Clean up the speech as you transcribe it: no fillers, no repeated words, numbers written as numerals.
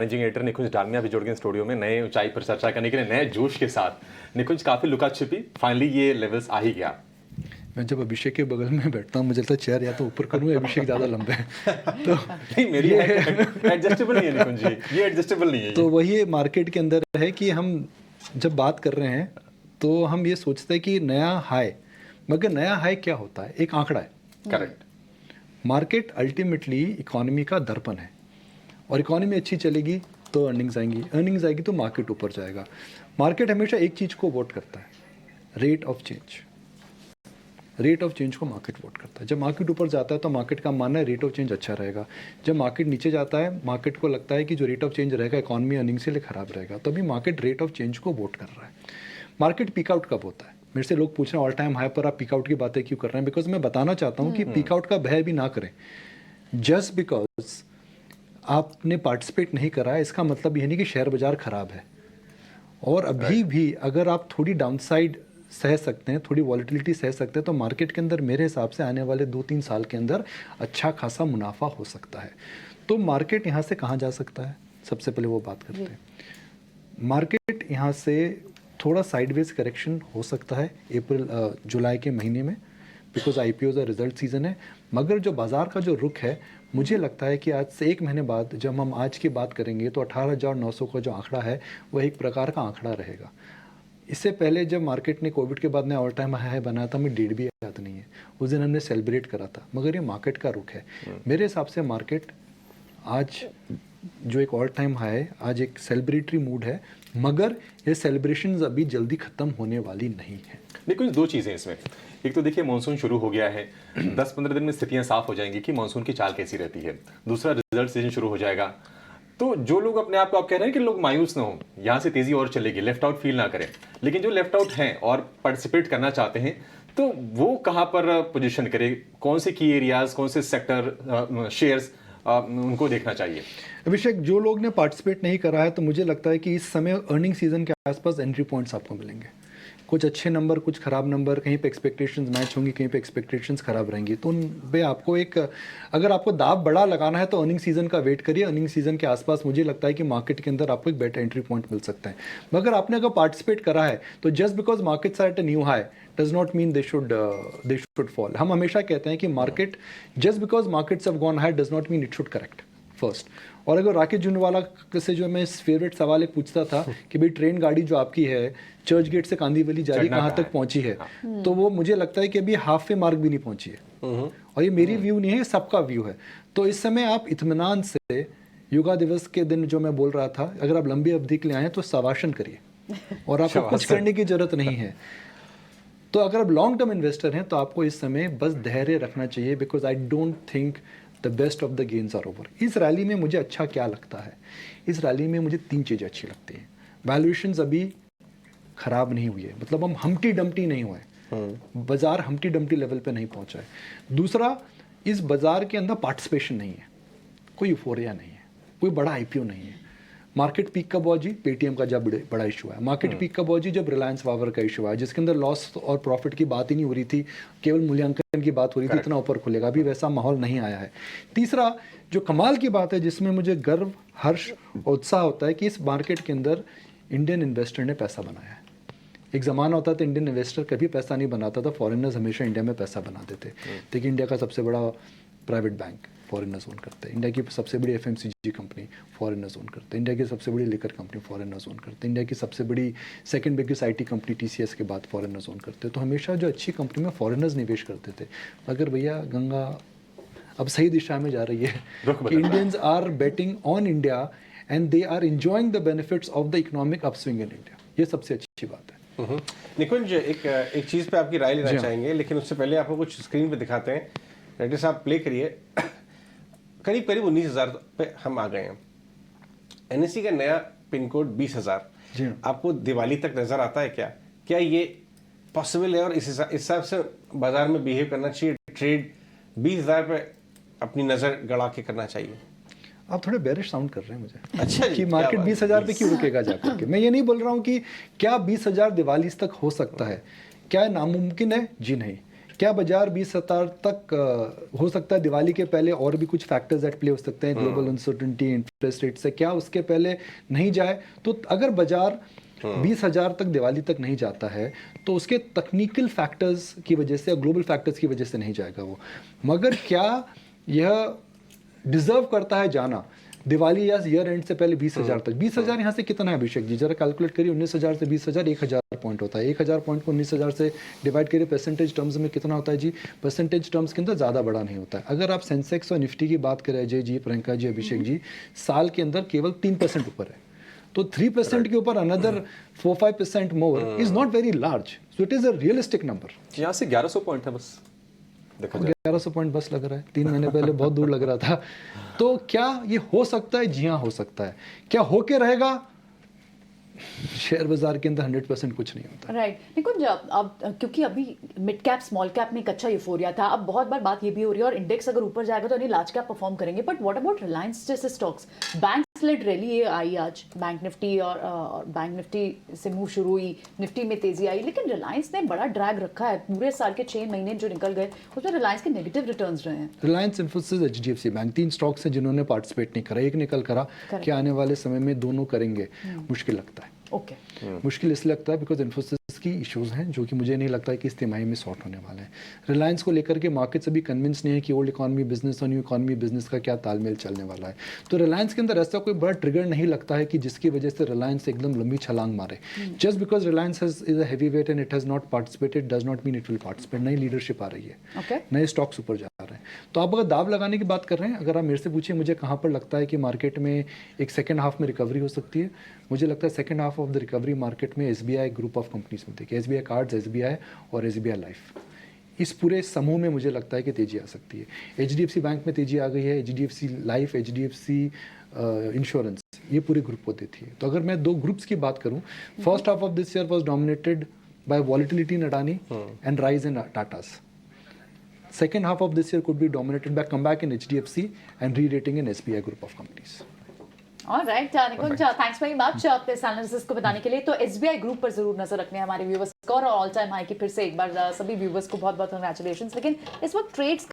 Managing editor निकुंज डालमिया भी जुड़ गए स्टूडियो में नए ऊंचाई पर चर्चा करने के लिए नए जोश के साथ। निकुंज, काफी लुका छिपी फाइनली ये लेवल्स आ ही गया। मैं जब अभिषेक के बगल में बैठता हूँ मुझे लगता है चेयर या तो ऊपर करूँ, अभिषेक ज़्यादा लंबे हैं तो नहीं, मेरी एडजस्टेबल नहीं है निकुंज जी, ये एडजस्टेबल नहीं है। तो वही मार्केट के अंदर है कि हम जब बात कर रहे हैं तो हम ये सोचते हैं कि नया हाई, मगर नया हाई क्या होता है? एक आंकड़ा है। करेक्ट। मार्केट अल्टीमेटली इकोनॉमी का दर्पण है और इकोनॉमी अच्छी चलेगी तो अर्निंग्स आएंगी, अर्निंग्स आएगी तो मार्केट ऊपर जाएगा। मार्केट हमेशा एक चीज़ को वोट करता है, rate of change. Rate of change को मार्केट वोट करता है। जब मार्केट ऊपर जाता है तो मार्केट का मानना है रेट ऑफ चेंज अच्छा रहेगा। जब मार्केट नीचे जाता है मार्केट को लगता है कि जो रेट ऑफ चेंज रहेगा इकोनॉमी अर्निंग्स के लिए खराब रहेगा, तो अभी मार्केट रेट ऑफ चेंज को वोट कर रहा है। मार्केट पीक आउट कब होता है? मेरे से लोग पूछ रहे हैं ऑल टाइम हाई पर आप पीक आउट की बातें क्यों कर रहे हैं? बिकॉज मैं बताना चाहता हूँ कि पीक आउट का भय भी ना करें। जस्ट बिकॉज आपने पार्टिसिपेट नहीं करा है इसका मतलब ये नहीं कि शेयर बाजार खराब है। और अभी भी अगर आप थोड़ी डाउनसाइड सह सकते हैं, थोड़ी वॉलेटिलिटी सह सकते हैं, तो मार्केट के अंदर मेरे हिसाब से आने वाले 2-3 साल के अंदर अच्छा खासा मुनाफा हो सकता है। तो मार्केट यहाँ से कहाँ जा सकता है, सबसे पहले वो बात करते हैं। मार्केट यहाँ से थोड़ा साइडवेज करेक्शन हो सकता है जुलाई के महीने में, बिकॉज IPOs और रिजल्ट सीजन है। मगर जो बाजार का जो रुख है, मुझे लगता है कि आज से 1 महीने बाद जब हम आज की बात करेंगे तो 18,900 का जो आंकड़ा है वह एक प्रकार का आंकड़ा रहेगा। इससे पहले जब मार्केट ने कोविड के बाद ने ऑल टाइम हाई बनाया था, हमें डेट भी याद नहीं है, उस दिन हमने सेलिब्रेट करा था। मगर ये मार्केट का रुख है। मेरे हिसाब से मार्केट आज जो एक ऑल टाइम हाई है, आज एक सेलिब्रेटरी मूड है, मगर ये सेलिब्रेशंस अभी जल्दी खत्म होने वाली नहीं है। देखो, दो चीजें इसमें। एक तो देखिए मानसून शुरू हो गया है, 10-15 दिन में स्थितियां साफ हो जाएंगी कि मानसून की चाल कैसी रहती है। दूसरा, रिजल्ट सीजन शुरू हो जाएगा। तो जो लोग अपने आप को आप कह रहे हैं कि लोग मायूस ना हो, यहाँ से तेजी और चलेगी, लेफ्ट आउट फील ना करें, लेकिन जो लेफ्ट आउट हैं और पार्टिसिपेट करना चाहते हैं तो वो कहाँ पर पोजीशन करें, कौन से की एरियाज, कौन से सेक्टर, शेयर्स उनको देखना चाहिए? अभिषेक, जो लोग ने पार्टिसिपेट नहीं करा है तो मुझे लगता है कि इस समय अर्निंग सीजन के आसपास एंट्री पॉइंट्स आपको मिलेंगे। कुछ अच्छे नंबर, कुछ खराब नंबर, कहीं पे एक्सपेक्टेशंस मैच होंगी, कहीं पे एक्सपेक्टेशंस खराब रहेंगी। तो उन पे आपको अगर आपको दाव बड़ा लगाना है तो अर्निंग सीजन का वेट करिए। अर्निंग सीजन के आसपास मुझे लगता है कि मार्केट के अंदर आपको एक बेटर एंट्री पॉइंट मिल सकता है। मगर आपने अगर पार्टिसिपेट करा है तो just because markets are at a new high does not mean they should fall. हम हमेशा कहते हैं कि market just because markets have gone high does not mean it should correct first. और अगर राकेश झुंझुनवाला से जो मैं फेवरेट सवाल एक पूछता था कि भाई ट्रेन गाड़ी जो आपकी है चर्च गेट से कांदीवली जा रही कहाँ तक पहुंची है, तो वो मुझे लगता है कि अभी हाफ वे मार्क भी नहीं पहुंची है। और ये मेरी व्यू नहीं है, सबका व्यू है। तो इस समय आप इत्मीनान से योगा दिवस के दिन जो मैं बोल रहा था, अगर आप लंबी अवधि के लिए आए तो शवासन करिए और आपको कुछ करने की जरूरत नहीं है। तो अगर आप लॉन्ग टर्म इन्वेस्टर हैं तो आपको इस समय बस धैर्य रखना चाहिए, because I don't think the best of the games are over. इस रैली में मुझे अच्छा क्या लगता है, इस रैली में मुझे 3 चीज़ें अच्छी लगती हैं। वैल्यूएशंस अभी खराब नहीं हुई है, मतलब हम हम्टी डम्टी नहीं हुए, बाजार हम्टी डम्टी लेवल पे नहीं पहुंचा है। दूसरा, इस बाजार के अंदर पार्टिसिपेशन नहीं है, कोई यूफोरिया नहीं है, कोई बड़ा IPO नहीं है। मार्केट पीक कब हुआ जी? पेटीएम का जब बड़ा इशू है। मार्केट पीक कब हुआ जी? जब रिलायंस पावर का इशू है, जिसके अंदर लॉस और प्रॉफिट की बात ही नहीं हो रही थी, केवल मूल्यांकन की बात हो रही थी, इतना ऊपर खुलेगा। अभी वैसा माहौल नहीं आया है। तीसरा, जो कमाल की बात है जिसमें मुझे गर्व, हर्ष और उत्साह होता है कि इस मार्केट के अंदर इंडियन इन्वेस्टर ने पैसा बनाया है। एक ज़माना होता था इंडियन इन्वेस्टर कभी पैसा नहीं बनाता था, फॉरेनर्स हमेशा इंडिया में पैसा बनाते थे। देखिए, इंडिया का सबसे बड़ा प्राइवेट बैंक फॉरेनर्स ओन करते हैं, इंडिया की सबसे बड़ी FMCG कंपनी फॉरेनर्स ओन करते हैं, इंडिया की सबसे बड़ी लिकर कंपनी फॉरेनर्स ओन करते हैं, इंडिया की सबसे बड़ी second biggest IT company TCS के बाद फॉरेनर्स ओन करते हैं। तो हमेशा जो अच्छी कंपनी में फॉरेनर्स निवेश करते थे। मगर भैया, गंगा अब सही दिशा में जा रही है कि Indians are betting on India and they are enjoying the benefits of the economic upswing in India. ये सबसे अच्छी बात है। निकुंज, एक चीज़ पे आपकी राय लेना चाहेंगे, लेकिन उससे पहले आपको कुछ स्क्रीन पे दिखाते हैं। रेड्डी साहब प्ले करिए। करीब 19,000 पे हम आ गए हैं। NSE का नया पिन कोड 20,000 आपको दिवाली तक नजर आता है क्या? क्या ये पॉसिबल है और इस हिसाब से बाजार में बिहेव करना चाहिए? ट्रेड 20,000 पे अपनी नजर गड़ा के करना चाहिए? आप थोड़े बेरिश साउंड कर रहे हैं मुझे। अच्छा कि मार्केट 20,000 पे क्यों रुकेगा जाकर के। मैं ये नहीं बोल रहा हूँ कि क्या 20,000 दिवाली तक हो सकता है, क्या नामुमकिन है? जी नहीं। क्या बाजार 20,000 तक हो सकता है? दिवाली के पहले और भी कुछ फैक्टर्स एट प्ले हो सकते हैं, ग्लोबल अनसर्टेनिटी, इंटरेस्ट रेट से, क्या उसके पहले नहीं जाए? तो अगर बाजार 20,000 तक दिवाली तक नहीं जाता है तो उसके टेक्निकल फैक्टर्स की वजह से या ग्लोबल फैक्टर्स की वजह से नहीं जाएगा वो। मगर क्या यह डिजर्व करता है जाना दिवाली या ईयर एंड से पहले 20,000 तक? 20,000 यहाँ से कितना है अभिषेक जी? जरा कैलकुलेट करिए, 19,000 से 20,000 1,000 पॉइंट होता है। 1,000 पॉइंट को 19,000 से डिवाइड करिए, परसेंटेज टर्म्स में कितना होता है जी? परसेंटेज टर्म्स के अंदर ज़्यादा बड़ा नहीं होता है। अगर आप सेंसेक्स और निफ्टी की बात करें अजय जी, प्रियंका जी, अभिषेक जी, साल के अंदर केवल 3% ऊपर है। तो 3% के ऊपर another 4-5% more is not very large, so it is a realistic number. यहाँ से 1100 पॉइंट है बस, देखो 1100 पॉइंट बस लग रहा है, 3 महीने पहले बहुत दूर लग रहा था। तो क्या ये हो सकता है? जी हाँ, हो सकता है। क्या होके रहेगा? शेयर बाजार के अंदर 100% कुछ नहीं होता। राइट निकुंज, अब क्योंकि अभी मिड कैप स्मॉल कैप में एक अच्छा यूफोरिया था, अब बहुत बार बात ये भी हो रही है और इंडेक्स अगर ऊपर जाएगा तो लार्ज कैप परफॉर्म करेंगे, बट व्हाट अबाउट रिलायंस जैसे स्टॉक्स? बैंक लेड रैली ये आई आज, बैंक निफ्टी और बैंक निफ्टी से मूव शुरू हुई, निफ्टी में तेजी आई, लेकिन रिलायंस ने बड़ा ड्रैग रखा है। पूरे साल के 6 महीने जो निकल गए उसमें रिलायंस के नेगेटिव रिटर्न्स रहे हैं। Reliance, Infosys, HDFC bank, 3 stocks हैं जिन्होंने पार्टिसिपेट नहीं करा, एक निकल करा। क्या आने वाले समय में दोनों करेंगे? मुश्किल लगता है। ओके मुश्किल इसलिए लगता है बिकॉज इन्फोसिस की इश्यूज हैं जो कि मुझे नहीं लगता है कि इस तिमाही में सॉर्ट होने वाले हैं। रिलायंस को लेकर के मार्केट्स अभी कन्विंस नहीं है कि ओल्ड इकॉनमी बिजनेस और न्यू इकॉनमी बिजनेस का क्या तालमेल चलने वाला है। तो रिलायंस के अंदर ऐसा कोई बड़ा ट्रिगर नहीं लगता है कि जिसकी वजह से रिलायंस एकदम लंबी छलांग मारे। Just because Reliance is a heavy weight and it has not participated does not mean it will participate. नई लीडरशिप आ रही है, नए स्टॉक्स ऊपर जा रहे हैं। तो आप अगर दाव लगाने की बात कर रहे हैं, अगर आप मेरे से पूछिए मुझे कहाँ पर लगता है कि मार्केट में एक सेकेंड हाफ में रिकवरी हो सकती है, मुझे लगता है second half of the recovery market में एसबीआई ग्रुप ऑफ कंपनीज में देखिए, एसबीआई कार्ड्स, एसबीआई और एसबीआई लाइफ, इस पूरे समूह में मुझे लगता है कि तेजी आ सकती है। एचडीएफसी बैंक में तेजी आ गई है, एचडीएफसी लाइफ, एचडीएफसी इंश्योरेंस, ये पूरे ग्रुप को देती है। तो अगर मैं 2 ग्रुप्स की बात करूं, first half of this year was dominated by volatility in Adani and rise in Tatas. Second half of this year could be dominated by comeback in HDFC and re-rating in SBI group of companies. Alright Nikunj, thanks very much अपने analysis को बताने के लिए। तो SBI group पर जरूर नजर रखने हमारे व्यूवर्स को, और ऑल टाइम हाई की फिर से एक बार सभी व्यूवर्स को बहुत बहुत कंग्रेचुलेशंस। लेकिन इस वक्त ट्रेड्स